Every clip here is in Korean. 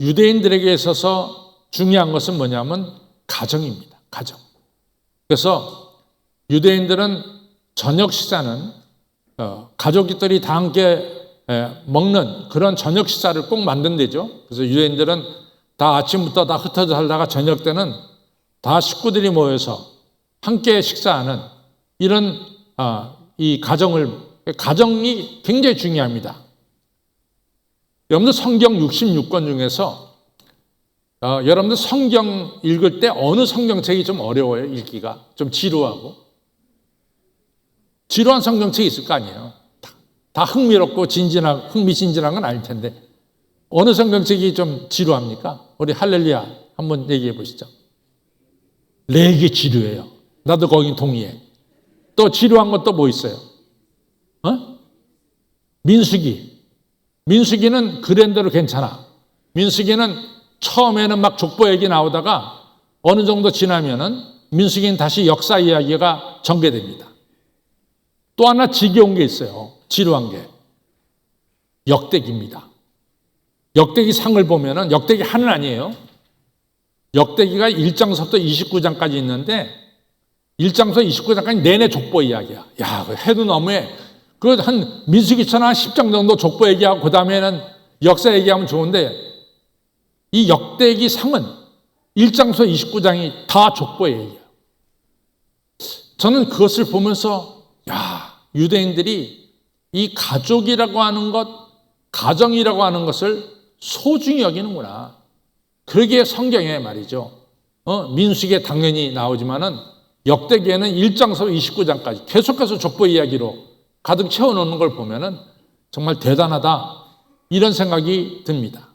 유대인들에게 있어서 중요한 것은 뭐냐면 가정입니다. 가정. 그래서 유대인들은 저녁 식사는 가족들이 다 함께 먹는 그런 저녁 식사를 꼭 만든대죠. 그래서 유대인들은 다 아침부터 다 흩어져 살다가 저녁 때는 다 식구들이 모여서 함께 식사하는 이런 이 가정이 굉장히 중요합니다. 여러분들 성경 66권 중에서 여러분들 성경 읽을 때 어느 성경책이 좀 어려워요? 읽기가 좀 지루하고 지루한 성경책이 있을 거 아니에요. 다 흥미롭고 흥미진진한 건 아닐 텐데 어느 성경책이 좀 지루합니까? 우리 할렐루야 한번 얘기해 보시죠. 레기 지루해요. 나도 거기 동의해. 또 지루한 것도 뭐 있어요? 민수기는 그랜드로 괜찮아. 민수기는 처음에는 막 족보 얘기 나오다가 어느 정도 지나면은 민수기는 다시 역사 이야기가 전개됩니다. 또 하나 지겨운 게 있어요. 지루한 게. 역대기입니다. 역대기 상을 보면은 역대기 하는 아니에요. 역대기가 1장서부터 29장까지 있는데 1장서 29장까지 내내 족보 이야기야. 야, 해도 너무해. 한 민수기처럼 한 10장 정도 족보 얘기하고 그 다음에는 역사 얘기하면 좋은데 이 역대기 상은 1장서 29장이 다 족보 얘기야. 저는 그것을 보면서 유대인들이 이 가족이라고 하는 것, 가정이라고 하는 것을 소중히 여기는구나. 그러기에 성경에 말이죠. 민수기에 당연히 나오지만은 역대기에는 1장서 29장까지 계속해서 족보 이야기로 가득 채워놓는 걸 보면은 정말 대단하다. 이런 생각이 듭니다.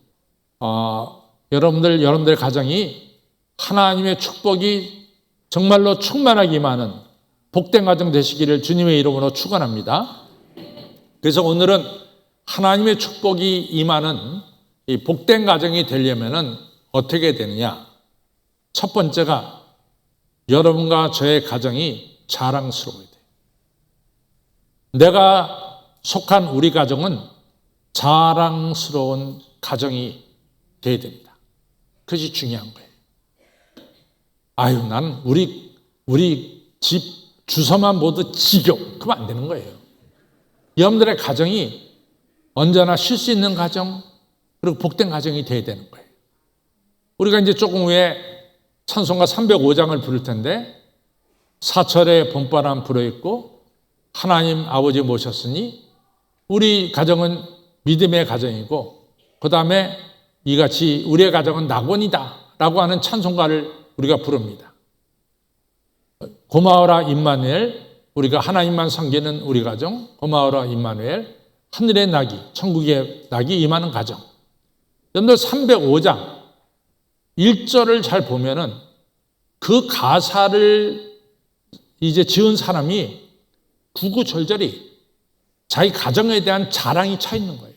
여러분들의 가정이 하나님의 축복이 정말로 충만하게 임하는 복된 가정 되시기를 주님의 이름으로 축원합니다. 그래서 오늘은 하나님의 축복이 임하는 이 복된 가정이 되려면은 어떻게 되느냐? 첫 번째가 여러분과 저의 가정이 자랑스러워야 돼요. 내가 속한 우리 가정은 자랑스러운 가정이 되어야 됩니다. 그것이 중요한 거예요. 난 우리 집 주소만 모두 지겨. 그러면 안 되는 거예요. 여러분들의 가정이 언제나 쉴 수 있는 가정, 그리고 복된 가정이 되어야 되는 거예요. 우리가 이제 조금 후에 찬송가 305장을 부를 텐데 사철의 봄바람 불어있고 하나님 아버지 모셨으니 우리 가정은 믿음의 가정이고 그 다음에 이같이 우리의 가정은 낙원이다 라고 하는 찬송가를 우리가 부릅니다. 고마워라 임마누엘, 우리가 하나님만 섬기는 우리 가정, 고마워라 임마누엘, 하늘의 낙이, 천국의 낙이 임하는 가정. 여러분들 305장 1절을 잘 보면은 그 가사를 이제 지은 사람이 구구절절히 자기 가정에 대한 자랑이 차 있는 거예요.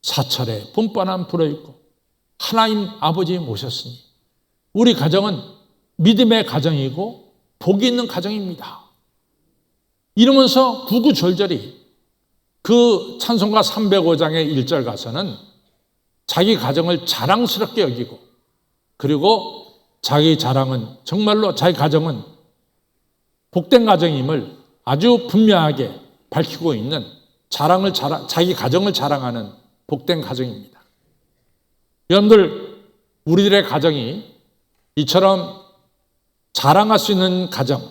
사철에 봄바람 불어있고 하나님 아버지 모셨으니 우리 가정은 믿음의 가정이고 복이 있는 가정입니다. 이러면서 구구절절히 그 찬송가 305장의 1절 가서는 자기 가정을 자랑스럽게 여기고 그리고 자기 자랑은 정말로 자기 가정은 복된 가정임을 아주 분명하게 밝히고 있는 자기 가정을 자랑하는 복된 가정입니다. 여러분들 우리들의 가정이 이처럼 자랑할 수 있는 가정,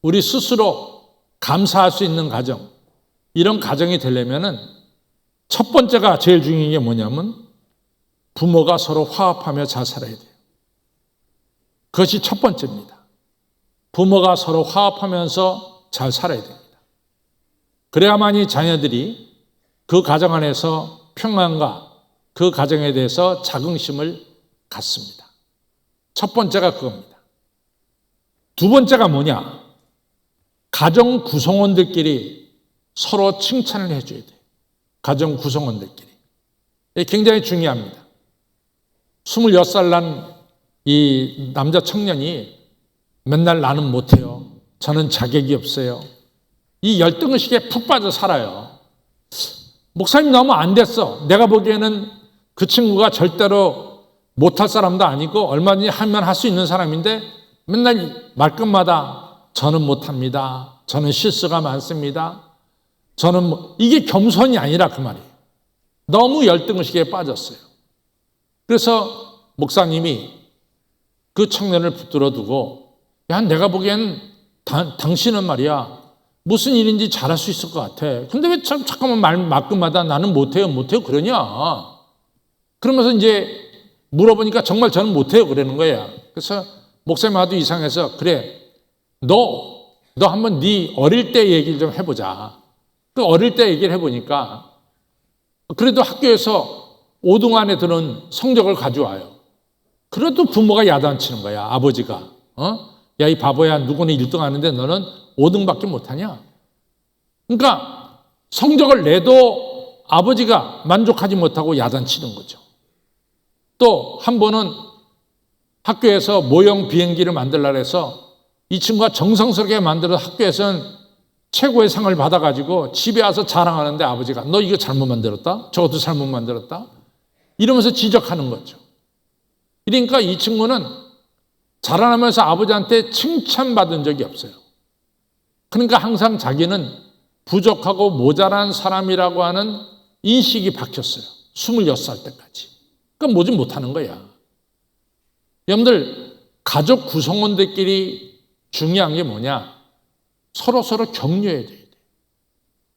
우리 스스로 감사할 수 있는 가정, 이런 가정이 되려면은 첫 번째가 제일 중요한 게 뭐냐면 부모가 서로 화합하며 잘 살아야 돼요. 그것이 첫 번째입니다. 부모가 서로 화합하면서 잘 살아야 됩니다. 그래야만이 자녀들이 그 가정 안에서 평안과 그 가정에 대해서 자긍심을 갖습니다. 첫 번째가 그겁니다. 두 번째가 뭐냐? 가정 구성원들끼리 서로 칭찬을 해줘야 돼요. 가정 구성원들끼리. 이게 굉장히 중요합니다. 26살 난 이 남자 청년이 맨날 나는 못해요. 저는 자격이 없어요. 이 열등의식에 푹 빠져 살아요. 목사님 너무 안 됐어. 내가 보기에는 그 친구가 절대로 못할 사람도 아니고 얼마든지 하면 할 수 있는 사람인데 맨날 말끝마다 저는 못합니다. 저는 실수가 많습니다. 저는 이게 겸손이 아니라 그 말이에요. 너무 열등의식에 빠졌어요. 그래서 목사님이 그 청년을 붙들어 두고 야, 내가 보기엔 당신은 말이야 무슨 일인지 잘할 수 있을 것 같아. 근데 왜 잠깐만 말끝마다 나는 못해요 그러냐. 그러면서 이제 물어보니까 정말 저는 못해요 그러는 거야. 그래서 목사님 하도 이상해서 그래 너 한번 네 어릴 때 얘기를 좀 해보자. 그 어릴 때 얘기를 해보니까 그래도 학교에서 5등 안에 드는 성적을 가져와요. 그래도 부모가 야단치는 거야. 아버지가. 야, 이 바보야. 누구는 1등 하는데 너는 5등밖에 못하냐? 그러니까 성적을 내도 아버지가 만족하지 못하고 야단치는 거죠. 또 한 번은 학교에서 모형 비행기를 만들려고 해서 이 친구가 정성스럽게 만들어 학교에서는 최고의 상을 받아가지고 집에 와서 자랑하는데 아버지가 너 이거 잘못 만들었다? 저것도 잘못 만들었다? 이러면서 지적하는 거죠. 그러니까 이 친구는 자라나면서 아버지한테 칭찬받은 적이 없어요. 그러니까 항상 자기는 부족하고 모자란 사람이라고 하는 인식이 박혔어요. 26살 때까지. 그러니까 뭐지 못하는 거야. 여러분들 가족 구성원들끼리 중요한 게 뭐냐? 서로 격려해야 돼요.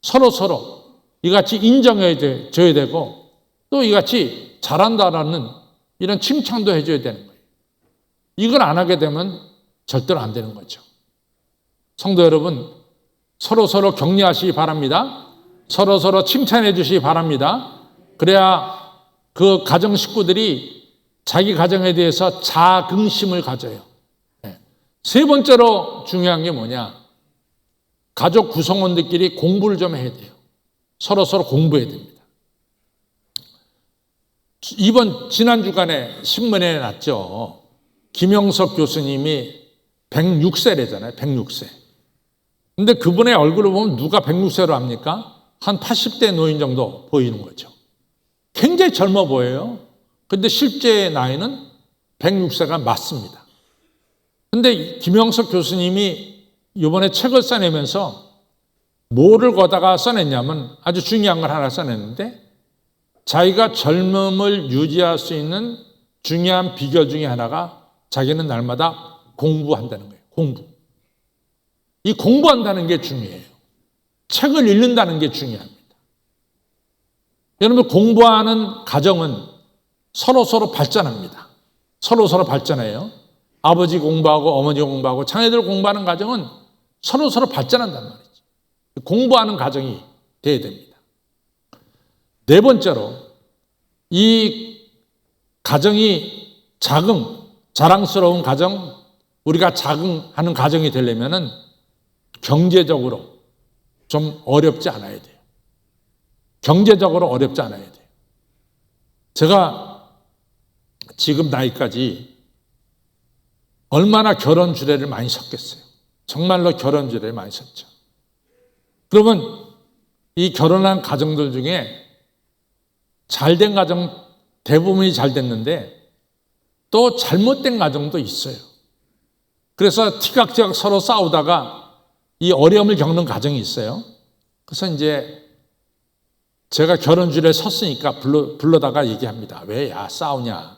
서로 이같이 인정해줘야 되고 또 이같이 잘한다라는 이런 칭찬도 해줘야 되는 거예요. 이걸 안 하게 되면 절대로 안 되는 거죠. 성도 여러분, 서로 격려하시기 바랍니다. 서로 칭찬해 주시기 바랍니다. 그래야 그 가정 식구들이 자기 가정에 대해서 자긍심을 가져요. 세 번째로 중요한 게 뭐냐? 가족 구성원들끼리 공부를 좀 해야 돼요. 서로 공부해야 됩니다. 지난 주간에 신문에 났죠. 김영석 교수님이 106세래잖아요. 106세. 근데 그분의 얼굴을 보면 누가 106세로 합니까? 한 80대 노인 정도 보이는 거죠. 굉장히 젊어 보여요. 근데 실제 나이는 106세가 맞습니다. 근데 김영석 교수님이 이번에 책을 써내면서 뭐를 거다가 써냈냐면 아주 중요한 걸 하나 써냈는데 자기가 젊음을 유지할 수 있는 중요한 비결 중에 하나가 자기는 날마다 공부한다는 거예요. 공부. 이 공부한다는 게 중요해요. 책을 읽는다는 게 중요합니다. 여러분 공부하는 가정은 서로 발전합니다. 서로 발전해요. 아버지 공부하고 어머니 공부하고 자녀들 공부하는 가정은 서로 발전한단 말이죠. 공부하는 가정이 돼야 됩니다. 네 번째로 이 가정이 자랑스러운 가정, 우리가 자긍하는 가정이 되려면은 경제적으로 좀 어렵지 않아야 돼요. 경제적으로 어렵지 않아야 돼요. 제가 지금 나이까지 얼마나 결혼 주례를 많이 섰겠어요. 정말로 결혼 주례를 많이 섰죠. 그러면 이 결혼한 가정들 중에 잘된 가정 대부분이 잘 됐는데 또 잘못된 가정도 있어요. 그래서 티격태격 서로 싸우다가 이 어려움을 겪는 가정이 있어요. 그래서 이제 제가 결혼 주례에 섰으니까 불러다가 얘기합니다. 왜 야 싸우냐?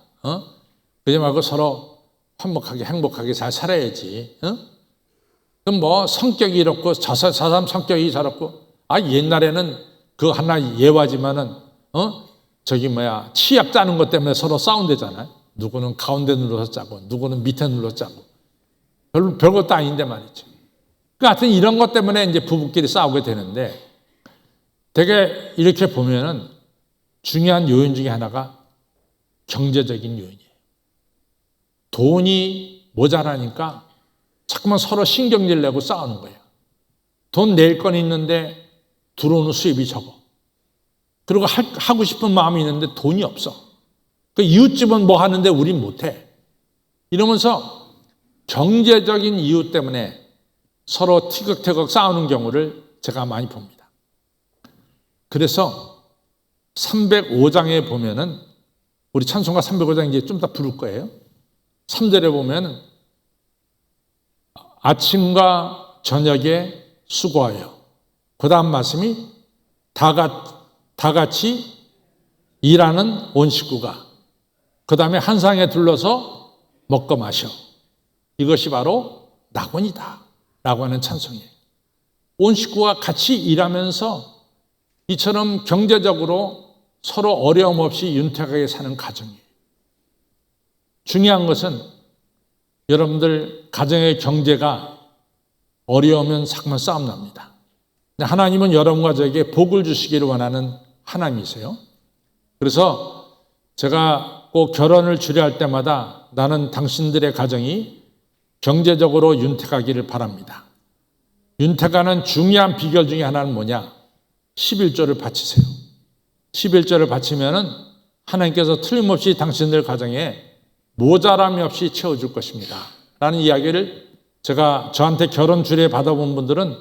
그러지 말고 서로 화목하게 행복하게 잘 살아야지. 그럼 뭐 성격이 이렇고 저 사람 성격이 저렇고 옛날에는 그 하나 예화지만은 치약 짜는 것 때문에 서로 싸운대잖아요. 누구는 가운데 눌러서 짜고 누구는 밑에 눌러서 짜고 별것도 아닌데 말이죠. 하여튼 이런 것 때문에 이제 부부끼리 싸우게 되는데 되게 이렇게 보면은 중요한 요인 중에 하나가 경제적인 요인이에요. 돈이 모자라니까 자꾸만 서로 신경질 내고 싸우는 거예요. 돈 낼 건 있는데 들어오는 수입이 적어. 그리고 하고 싶은 마음이 있는데 돈이 없어. 그 이웃집은 뭐 하는데 우린 못해. 이러면서 경제적인 이유 때문에 서로 티격태격 싸우는 경우를 제가 많이 봅니다. 그래서 305장에 보면은 우리 찬송가 305장 이제 좀 이따 부를 거예요. 3절에 보면 아침과 저녁에 수고하여. 그 다음 말씀이 다 같이 일하는 온 식구가. 그 다음에 한 상에 둘러서 먹고 마셔. 이것이 바로 낙원이다 라고 하는 찬송이에요. 온 식구가 같이 일하면서 이처럼 경제적으로 서로 어려움 없이 윤택하게 사는 가정이에요. 중요한 것은 여러분들 가정의 경제가 어려우면 자꾸만 싸움 납니다. 하나님은 여러분과 저에게 복을 주시기를 원하는 하나님이세요. 그래서 제가 꼭 결혼을 주례할 때마다 나는 당신들의 가정이 경제적으로 윤택하기를 바랍니다. 윤택하는 중요한 비결 중에 하나는 뭐냐? 11조를 바치세요. 11조를 바치면은 하나님께서 틀림없이 당신들 가정에 모자람이 없이 채워줄 것입니다 라는 이야기를 제가 저한테 결혼 주례 받아본 분들은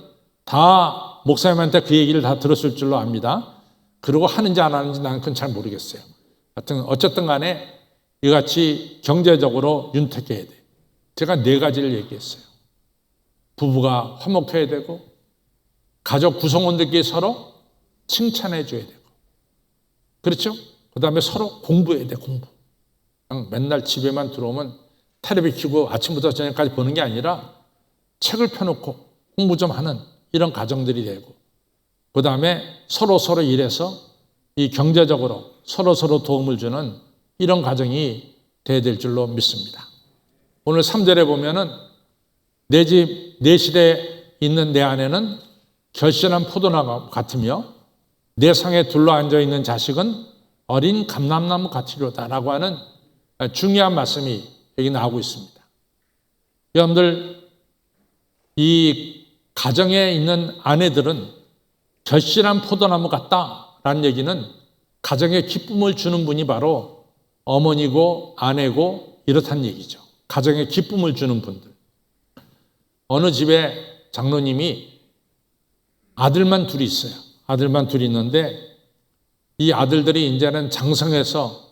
다 목사님한테 그 얘기를 다 들었을 줄로 압니다. 그리고 하는지 안 하는지 나는 그건 잘 모르겠어요. 하여튼 어쨌든 간에 이같이 경제적으로 윤택해야 돼. 제가 4가지를 얘기했어요. 부부가 화목해야 되고, 가족 구성원들끼리 서로 칭찬해 줘야 되고, 그렇죠? 그 다음에 서로 공부해야 돼, 공부. 그냥 맨날 집에만 들어오면 텔레비 켜고 아침부터 저녁까지 보는 게 아니라 책을 펴놓고 공부 좀 하는 이런 가정들이 되고, 그 다음에 서로 일해서 이 경제적으로 서로 도움을 주는 이런 가정이 돼야 될 줄로 믿습니다. 오늘 3절에 보면은 내 집, 내 실에 있는 내 아내는 결실한 포도나무 같으며 내 상에 둘러앉아 있는 자식은 어린 감람나무 같으려다 라고 하는 중요한 말씀이 여기 나오고 있습니다. 여러분들, 이 가정에 있는 아내들은 결실한 포도나무 같다라는 얘기는 가정에 기쁨을 주는 분이 바로 어머니고 아내고 이렇다는 얘기죠. 가정에 기쁨을 주는 분들. 어느 집에 장로님이 아들만 둘이 있어요. 아들만 둘이 있는데 이 아들들이 이제는 장성해서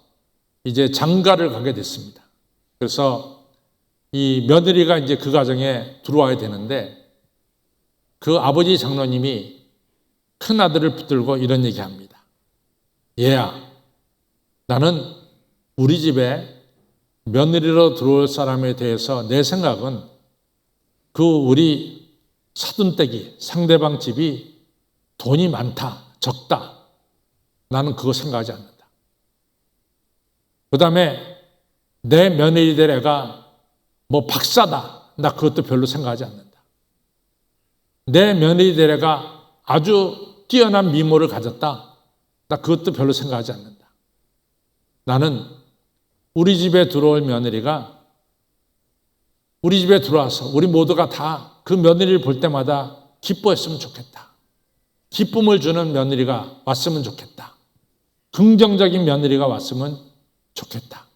이제 장가를 가게 됐습니다. 그래서 이 며느리가 이제 그 가정에 들어와야 되는데 그 아버지 장로님이 큰 아들을 붙들고 이런 얘기합니다. 얘야, 나는 우리 집에 며느리로 들어올 사람에 대해서 내 생각은 그 우리 사돈댁이 상대방 집이 돈이 많다, 적다. 나는 그거 생각하지 않는다. 그 다음에 내 며느리 될 애가 뭐 박사다. 나 그것도 별로 생각하지 않는다. 내 며느리 될 애가 아주 뛰어난 미모를 가졌다. 나 그것도 별로 생각하지 않는다. 나는 우리 집에 들어올 며느리가 우리 집에 들어와서 우리 모두가 다 그 며느리를 볼 때마다 기뻐했으면 좋겠다. 기쁨을 주는 며느리가 왔으면 좋겠다. 긍정적인 며느리가 왔으면 좋겠다.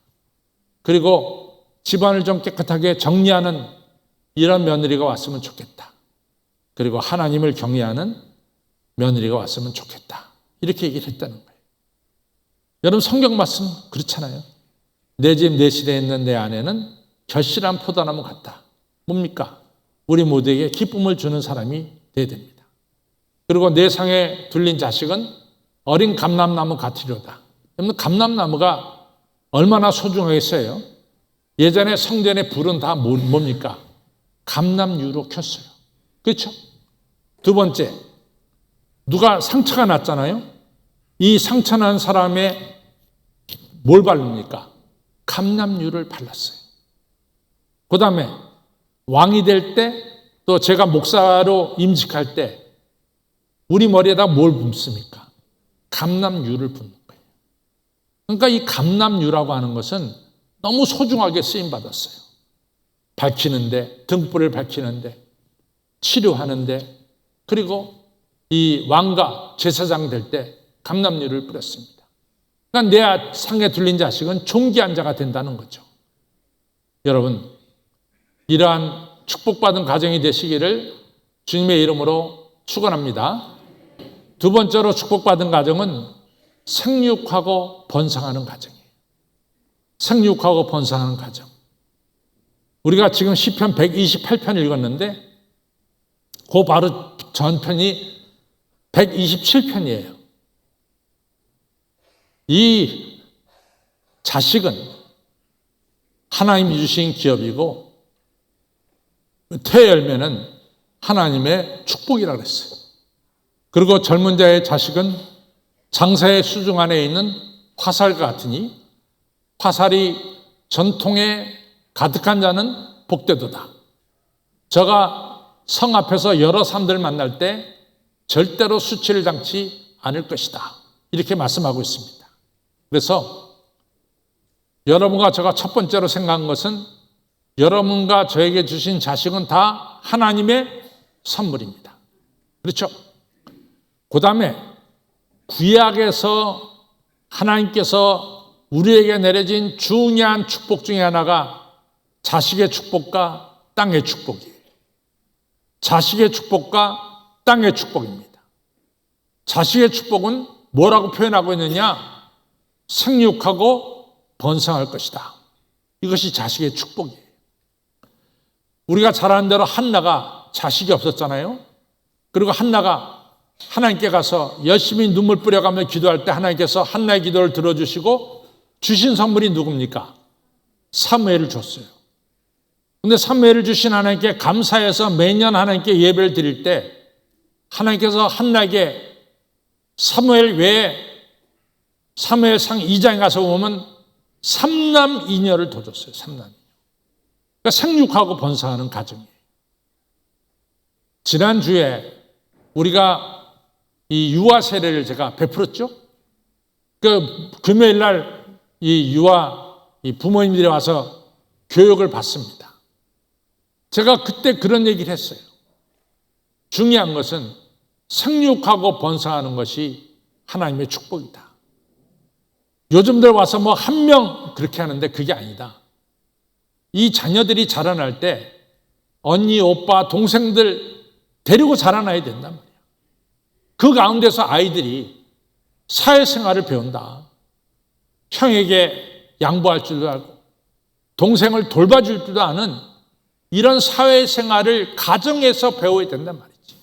그리고 집안을 좀 깨끗하게 정리하는 이런 며느리가 왔으면 좋겠다. 그리고 하나님을 경외하는 며느리가 왔으면 좋겠다. 이렇게 얘기를 했다는 거예요. 여러분, 성경 말씀 그렇잖아요. 내 집 내 실에 있는 내 아내는 결실한 포도나무 같다. 뭡니까? 우리 모두에게 기쁨을 주는 사람이 돼야 됩니다. 그리고 내 상에 둘린 자식은 어린 감람나무 같으려다. 여러분, 감람나무가 얼마나 소중하겠어요? 예전에 성전의 불은 다 뭡니까? 감람유로 켰어요. 그렇죠? 두 번째, 누가 상처가 났잖아요. 이 상처 난 사람의 뭘 바릅니까? 감람유를 발랐어요. 그 다음에 왕이 될 때, 또 제가 목사로 임직할 때 우리 머리에다 뭘 붓습니까? 감람유를 붓는 거예요. 그러니까 이 감람유라고 하는 것은 너무 소중하게 쓰임받았어요. 밝히는데, 등불을 밝히는데, 치료하는데, 그리고 이 왕가 제사장 될 때 감람유를 뿌렸습니다. 그러니까 내 상에 둘린 자식은 존귀한 자가 된다는 거죠. 여러분, 이러한 축복받은 가정이 되시기를 주님의 이름으로 축원합니다. 두 번째로 축복받은 가정은 생육하고 번성하는 가정이에요. 생육하고 번성하는 가정. 우리가 지금 시편 128편 읽었는데 그 바로 전편이 127편이에요. 이 자식은 하나님이 주신 기업이고 태열매는 하나님의 축복이라고 그랬어요. 그리고 젊은 자의 자식은 장사의 수중 안에 있는 화살과 같으니 화살이 전통에 가득한 자는 복되도다. 저가 성 앞에서 여러 사람들 만날 때 절대로 수치를 당치 않을 것이다. 이렇게 말씀하고 있습니다. 그래서 여러분과 제가 첫 번째로 생각한 것은 여러분과 저에게 주신 자식은 다 하나님의 선물입니다. 그렇죠? 그 다음에 구약에서 하나님께서 우리에게 내려진 중요한 축복 중에 하나가 자식의 축복과 땅의 축복이에요. 자식의 축복과 땅의 축복입니다. 자식의 축복은 뭐라고 표현하고 있느냐? 생육하고 번성할 것이다. 이것이 자식의 축복이에요. 우리가 잘 아는 대로 한나가 자식이 없었잖아요. 그리고 한나가 하나님께 가서 열심히 눈물 뿌려가며 기도할 때 하나님께서 한나의 기도를 들어주시고 주신 선물이 누굽니까? 사무엘을 줬어요. 근데 사무엘을 주신 하나님께 감사해서 매년 하나님께 예배를 드릴 때 하나님께서 한나에게 사무엘 외에 사무엘상 2장에 가서 보면 삼남 이녀를 더 줬어요. 삼남 이녀. 그러니까 생육하고 번성하는 가정이에요. 지난주에 우리가 이 유아 세례를 제가 베풀었죠. 그 금요일 날 이 유아 이 부모님들이 와서 교육을 받습니다. 제가 그때 그런 얘기를 했어요. 중요한 것은 생육하고 번성하는 것이 하나님의 축복이다. 요즘들 와서 뭐 한 명 그렇게 하는데 그게 아니다. 이 자녀들이 자라날 때 언니, 오빠, 동생들 데리고 자라나야 된단 말이야. 그 가운데서 아이들이 사회생활을 배운다. 형에게 양보할 줄도 알고 동생을 돌봐줄 줄도 아는 이런 사회생활을 가정에서 배워야 된단 말이지.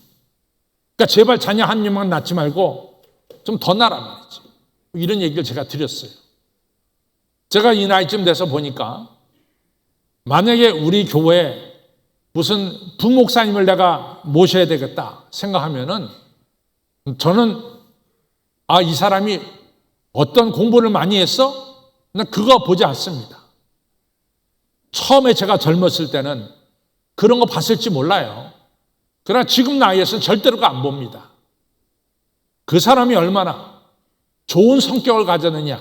그러니까 제발 자녀 한 명만 낳지 말고 좀 더 낳으란 말이지. 이런 얘기를 제가 드렸어요. 제가 이 나이쯤 돼서 보니까 만약에 우리 교회에 무슨 부목사님을 내가 모셔야 되겠다 생각하면은 저는 이 사람이 어떤 공부를 많이 했어? 난 그거 보지 않습니다. 처음에 제가 젊었을 때는 그런 거 봤을지 몰라요. 그러나 지금 나이에서는 절대로 안 봅니다. 그 사람이 얼마나 좋은 성격을 가졌느냐,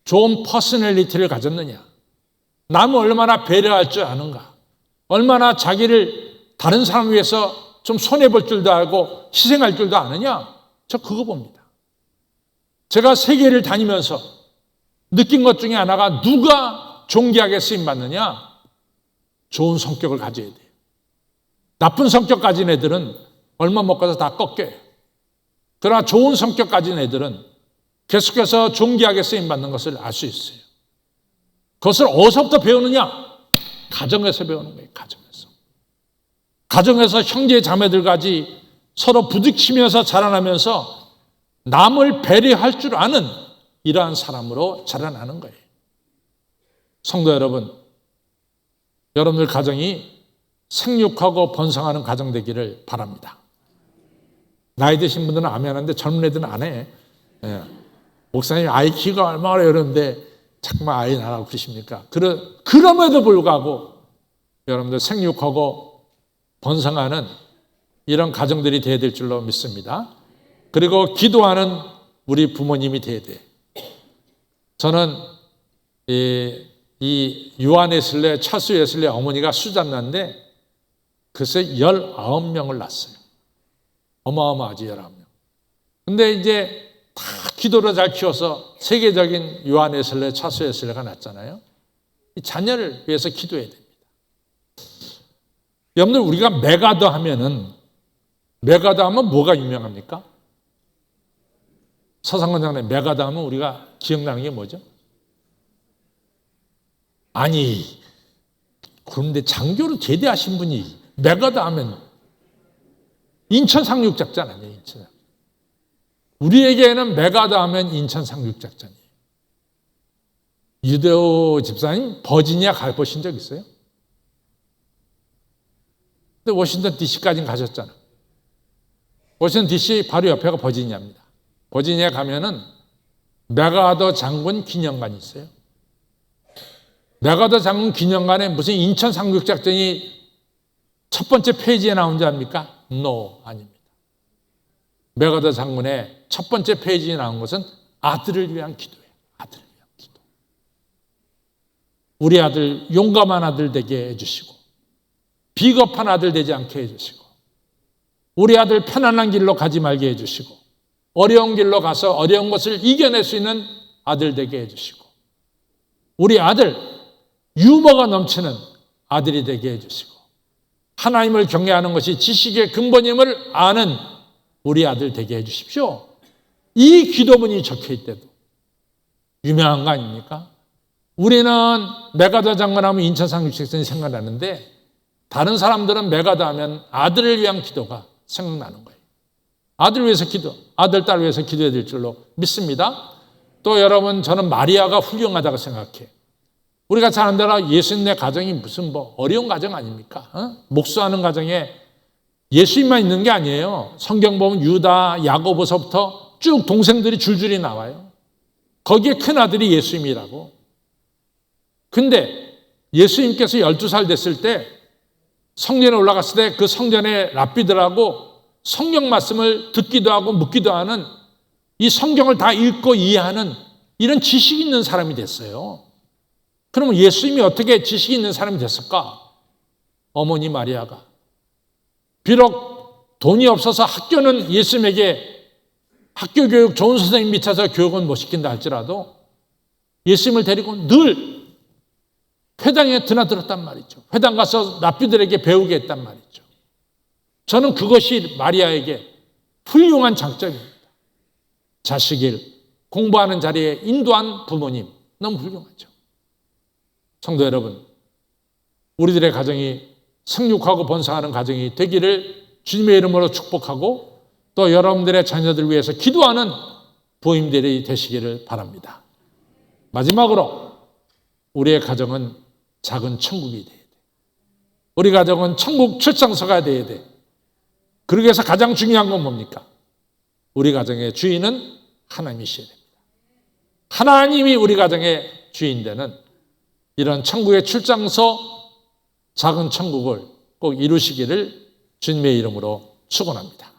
좋은 퍼스널리티를 가졌느냐, 남을 얼마나 배려할 줄 아는가, 얼마나 자기를 다른 사람 위해서 좀 손해볼 줄도 알고 희생할 줄도 아느냐, 저 그거 봅니다. 제가 세계를 다니면서 느낀 것 중에 하나가 누가 존귀하게 쓰임받느냐? 좋은 성격을 가져야 돼요. 나쁜 성격 가진 애들은 얼마 못 가서 다 꺾여요. 그러나 좋은 성격 가진 애들은 계속해서 존귀하게 쓰임받는 것을 알 수 있어요. 그것을 어디서부터 배우느냐? 가정에서 배우는 거예요. 가정에서. 가정에서 형제 자매들까지 서로 부딪히면서 자라나면서 남을 배려할 줄 아는 이러한 사람으로 자라나는 거예요. 성도 여러분, 여러분들 가정이 생육하고 번성하는 가정 되기를 바랍니다. 나이 드신 분들은 아멘 하는데 젊은 애들은 안 해. 예. 목사님 아이 키가 얼마나 어려운데 잠깐만 아이 낳으라고 그러십니까? 그럼에도 불구하고 여러분들 생육하고 번성하는 이런 가정들이 되어야 될 줄로 믿습니다. 그리고 기도하는 우리 부모님이 되어야 돼. 저는 이 요한에슬레, 차수에슬레 어머니가 수잔난데 글쎄 19명을 낳았어요. 어마어마하지 19명. 근데 이제 다 기도를 잘 키워서 세계적인 요한에슬레, 차수에슬레가 낳았잖아요. 이 자녀를 위해서 기도해야 됩니다. 여러분들 우리가 메가더 하면 뭐가 유명합니까? 서상권 장님 메가더 하면 우리가 기억나는 게 뭐죠? 아니, 그런데 장교로 제대하신 분이 메가다 하면 인천 상륙작전 아니에요, 인천. 우리에게는 메가다 하면 인천 상륙작전이에요. 유대호 집사님 버지니아 가보신 적 있어요? 근데 워싱턴 DC까지는 가셨잖아. 워싱턴 DC 바로 옆에가 버지니아입니다. 버지니아 가면은 메가더 장군 기념관이 있어요. 메가더 장군 기념관에 무슨 인천 상륙작전이 첫 번째 페이지에 나온 줄 압니까? No, 아닙니다. 메가더 장군의 첫 번째 페이지에 나온 것은 아들을 위한 기도예요. 아들을 위한 기도. 우리 아들 용감한 아들 되게 해주시고 비겁한 아들 되지 않게 해주시고 우리 아들 편안한 길로 가지 말게 해주시고 어려운 길로 가서 어려운 것을 이겨낼 수 있는 아들 되게 해주시고 우리 아들 유머가 넘치는 아들이 되게 해주시고 하나님을 경외하는 것이 지식의 근본임을 아는 우리 아들 되게 해주십시오. 이 기도문이 적혀있대도 유명한 거 아닙니까? 우리는 메가더 장군하면 인천 상륙작전이 생각나는데 다른 사람들은 메가더 하면 아들을 위한 기도가 생각나는 거예요. 아들 위해서 기도, 아들, 딸 위해서 기도해야 될 줄로 믿습니다. 또 여러분, 저는 마리아가 훌륭하다고 생각해요. 우리가 잘 아는 예수님의 가정이 무슨 어려운 가정 아닙니까? 목수하는 가정에 예수님만 있는 게 아니에요. 성경 보면 유다, 야고보서부터 쭉 동생들이 줄줄이 나와요. 거기에 큰 아들이 예수님이라고. 근데 예수님께서 12살 됐을 때 성전에 올라갔을 때 그 성전의 랍비들하고 성경 말씀을 듣기도 하고 묻기도 하는 이 성경을 다 읽고 이해하는 이런 지식 있는 사람이 됐어요. 그러면 예수님이 어떻게 지식 있는 사람이 됐을까? 어머니 마리아가. 비록 돈이 없어서 학교는 예수님에게 학교 교육 좋은 선생님 밑에서 교육은 못 시킨다 할지라도 예수님을 데리고 늘 회당에 드나들었단 말이죠. 회당 가서 랍비들에게 배우게 했단 말이죠. 저는 그것이 마리아에게 훌륭한 장점입니다. 자식을 공부하는 자리에 인도한 부모님 너무 훌륭하죠. 성도 여러분, 우리들의 가정이 생육하고 번성하는 가정이 되기를 주님의 이름으로 축복하고 또 여러분들의 자녀들 위해서 기도하는 부모님들이 되시기를 바랍니다. 마지막으로 우리의 가정은 작은 천국이 돼야 돼. 우리 가정은 천국 출장소가 돼야 돼. 그러기 위해서 가장 중요한 건 뭡니까? 우리 가정의 주인은 하나님이셔야 됩니다. 하나님이 우리 가정의 주인 되는 이런 천국의 출장소, 작은 천국을 꼭 이루시기를 주님의 이름으로 축원합니다.